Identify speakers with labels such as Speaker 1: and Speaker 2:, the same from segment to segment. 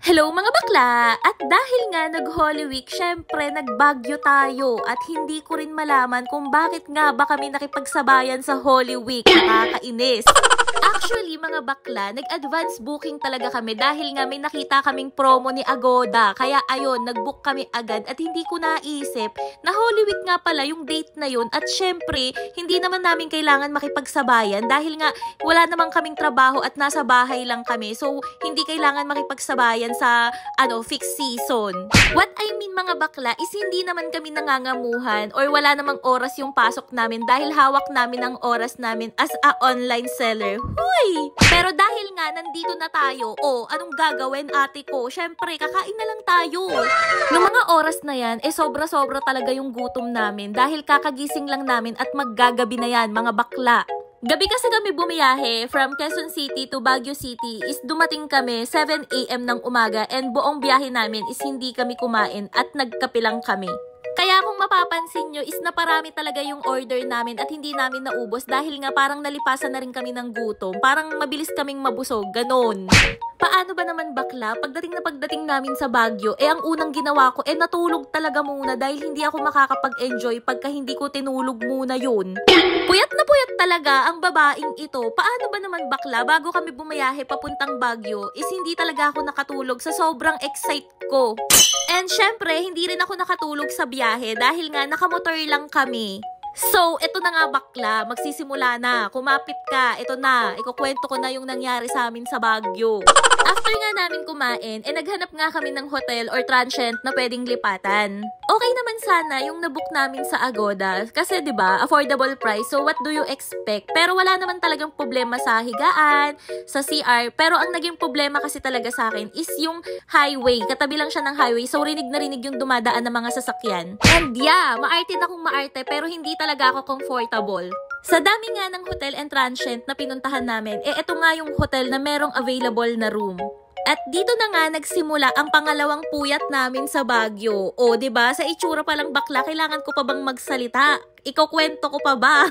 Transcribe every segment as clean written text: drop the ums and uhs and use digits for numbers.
Speaker 1: Hello mga bakla! At dahil nga nag-Holy Week, syempre nagbagyo tayo at hindi ko rin malaman kung bakit nga ba kami nakipagsabayan sa Holy Week. Nakakainis! Actually mga bakla, nag-advance booking talaga kami dahil nga may nakita kaming promo ni Agoda. Kaya ayun, nag-book kami agad at hindi ko naisip na Holy Week nga pala yung date na yun. At syempre, hindi naman namin kailangan makipagsabayan dahil nga wala namang kaming trabaho at nasa bahay lang kami. So, hindi kailangan makipagsabayan sa fixed season. What I mean mga bakla is hindi naman kami nangangamuhan or wala namang oras yung pasok namin dahil hawak namin ang oras namin as a online seller. Huy! Pero dahil nga nandito na tayo, anong gagawin ate ko? Syempre, kakain na lang tayo. Noong mga oras na yan, sobra-sobra talaga yung gutom namin dahil kakagising lang namin at maggagabi na yan mga bakla. Gabi kasi kami bumiyahe from Quezon City to Baguio City is dumating kami 7 AM ng umaga and buong biyahe namin is hindi kami kumain at nagkape lang kami. Kaya kung mapapansin nyo is naparami talaga yung order namin at hindi namin naubos dahil nga parang nalipasan na rin kami ng gutom. Parang mabilis kaming mabusog, ganon. Paano ba naman bakla? Pagdating namin sa Baguio, ang unang ginawa ko, natulog talaga muna dahil hindi ako makakapag-enjoy pagka hindi ko tinulog muna yun. Puyat na puyat talaga ang babaeng ito. Paano ba naman bakla? Bago kami bumayahe papuntang Baguio, is hindi talaga ako nakatulog sa sobrang excite ko. And syempre, hindi rin ako nakatulog sa biyahe dahil nga nakamotor lang kami. So, ito na nga bakla, magsisimula na. Kumapit ka, ito na. Ikukwento ko na yung nangyari sa amin sa Baguio. After nga namin kumain, naghanap nga kami ng hotel or transient na pwedeng lipatan. Okay naman sana yung nabook namin sa Agoda kasi 'di ba, affordable price. So what do you expect? Pero wala naman talagang problema sa higaan, sa CR. Pero ang naging problema kasi talaga sa akin is yung highway. Katabi lang siya ng highway. So rinig na rinig yung dumadaan ng mga sasakyan. And yeah, maarte na kung maarte pero hindi talaga ako comfortable. Sa dami nga ng hotel and transient na pinuntahan namin, ito nga yung hotel na merong available na room. At dito na nga nagsimula ang pangalawang puyat namin sa Baguio. O, 'di ba? Sa itsura pa lang bakla, kailangan ko pa bang magsalita? Ikukwento ko pa ba?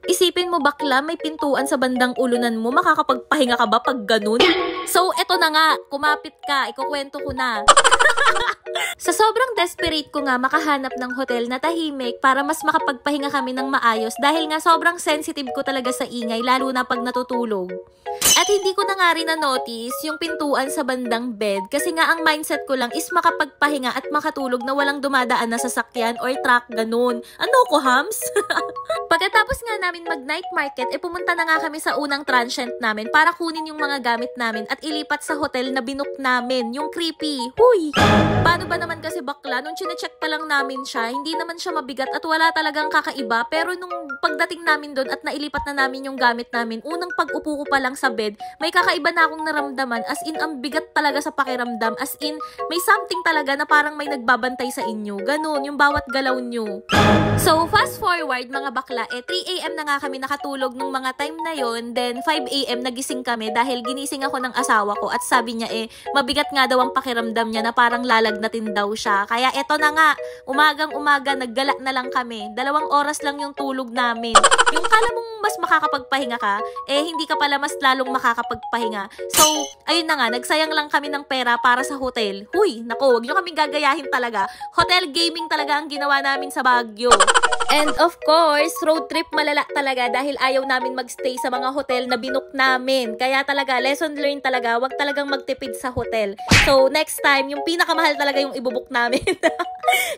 Speaker 1: Isipin mo bakla, may pintuan sa bandang ulunan mo, makakapagpahinga ka ba pag ganun? So, eto na nga, kumapit ka, ikukwento ko na. Sa sobrang desperate ko nga makahanap ng hotel na tahimik para mas makapagpahinga kami ng maayos dahil nga sobrang sensitive ko talaga sa ingay lalo na pag natutulog. At hindi ko na nga rin na-notice yung pintuan sa bandang bed kasi nga ang mindset ko lang is makapagpahinga at makatulog na walang dumadaan na sasakyan or truck, ganun. Ano ko, hams? Pagkatapos nga namin mag-night market, pumunta na nga kami sa unang transient namin para kunin yung mga gamit namin at ilipat sa hotel na binook namin, yung creepy. Huy! Paano ba naman kasi bakla, nung chinecheck pa lang namin siya, hindi naman siya mabigat at wala talagang kakaiba, pero nung pagdating namin doon at nailipat na namin yung gamit namin, unang pag-upo ko pa lang sa bed, may kakaiba na akong naramdaman, as in, ang bigat talaga sa pakiramdam, as in, may something talaga na parang may nagbabantay sa inyo, ganun, yung bawat galaw nyo. So, fast forward mga bakla, 3 AM na nga kami nakatulog nung mga time na yon, then 5 AM nagising kami dahil ginising ako ng asawa ko at sabi niya mabigat nga daw ang pakiramdam niya na parang lalagnatin daw siya. Kaya eto na nga, umagang-umaga naggala na lang kami. 2 oras lang yung tulog namin. Yung kala mong mas makakapagpahinga ka, hindi ka pala mas lalong makakapagpahinga. So, ayun na nga, nagsayang lang kami ng pera para sa hotel. Huy, naku, wag nyo kaming gagayahin talaga. Hotel gaming talaga ang ginawa namin sa Baguio. And of course, road trip malala talaga dahil ayaw namin magstay sa mga hotel na binook namin. Kaya talaga, lesson learned talaga, wag talagang magtipid sa hotel. So, next time, yung pinakamahal talaga yung ibubuk namin.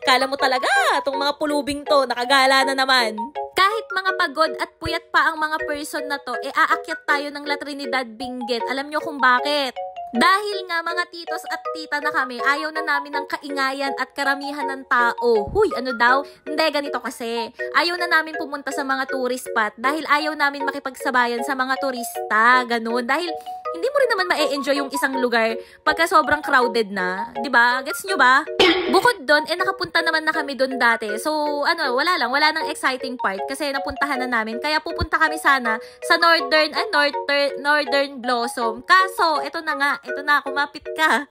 Speaker 1: Kala mo talaga, itong mga pulubing to, nakagala na naman. Kahit mga pagod at puyat pa ang mga person na to, aakyat tayo ng La Trinidad Benguet. Alam nyo kung bakit? Dahil nga mga titos at tita na kami, ayaw na namin ng kaingayan at karamihan ng tao. Huy, ano daw? Hindi, ganito kasi. Ayaw na namin pumunta sa mga tourist spot dahil ayaw namin makipagsabayan sa mga turista. Ganun. Dahil hindi mo rin naman ma-enjoy yung isang lugar pagka sobrang crowded na. 'Di ba? Gets nyo ba? Bukod doon, nakapunta naman na kami doon dati. So, wala nang exciting part kasi napuntahan na namin. Kaya pupunta kami sana sa Northern Blossom. Kaso, ito na, kumapit ka.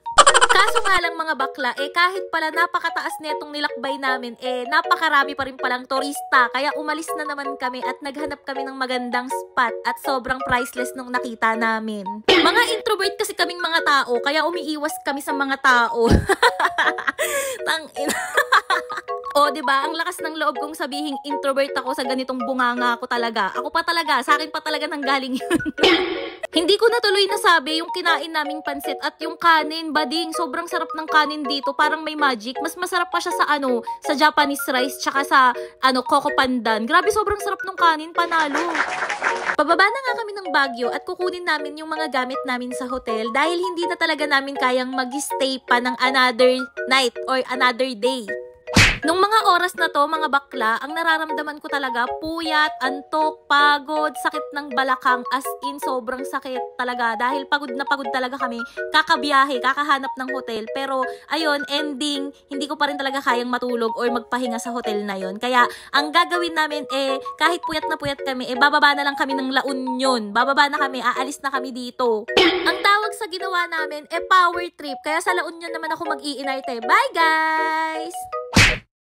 Speaker 1: Kaso nga lang mga bakla, kahit pala napakataas netong nilakbay namin, napakarami pa rin palang turista. Kaya umalis na naman kami at naghanap kami ng magandang spot at sobrang priceless nung nakita namin. Mga introvert kasi kaming mga tao, kaya umiiwas kami sa mga tao. Tangin. O, di ba? Ang lakas ng loob kong sabihing introvert ako sa ganitong bunganga ko talaga. Ako pa talaga, sa akin pa talaga nanggaling yun. Hindi ko natuloy nasabi yung kinain naming pansit at yung kanin, bading. Sobrang sarap ng kanin dito, parang may magic. Mas masarap pa siya sa sa Japanese rice tsaka sa coco pandan. Grabe, sobrang sarap ng kanin, panalo. Pababa na nga kami ng Baguio at kukunin namin yung mga gamit namin sa hotel dahil hindi na talaga namin kayang mag-stay pa ng another night or another day. Nung mga oras na to, mga bakla, ang nararamdaman ko talaga, puyat, antok, pagod, sakit ng balakang, as in, sobrang sakit talaga. Dahil pagod na pagod talaga kami, kakabiyahe, kakahanap ng hotel. Pero, ayun, ending, hindi ko pa rin talaga kayang matulog or magpahinga sa hotel na yon. Kaya, ang gagawin namin, kahit puyat na puyat kami, bababa na lang kami ng La Union. Bababa na kami, aalis na kami dito. Ang tawag sa ginawa namin, power trip. Kaya sa La Union naman ako mag-iinarte. Bye, guys!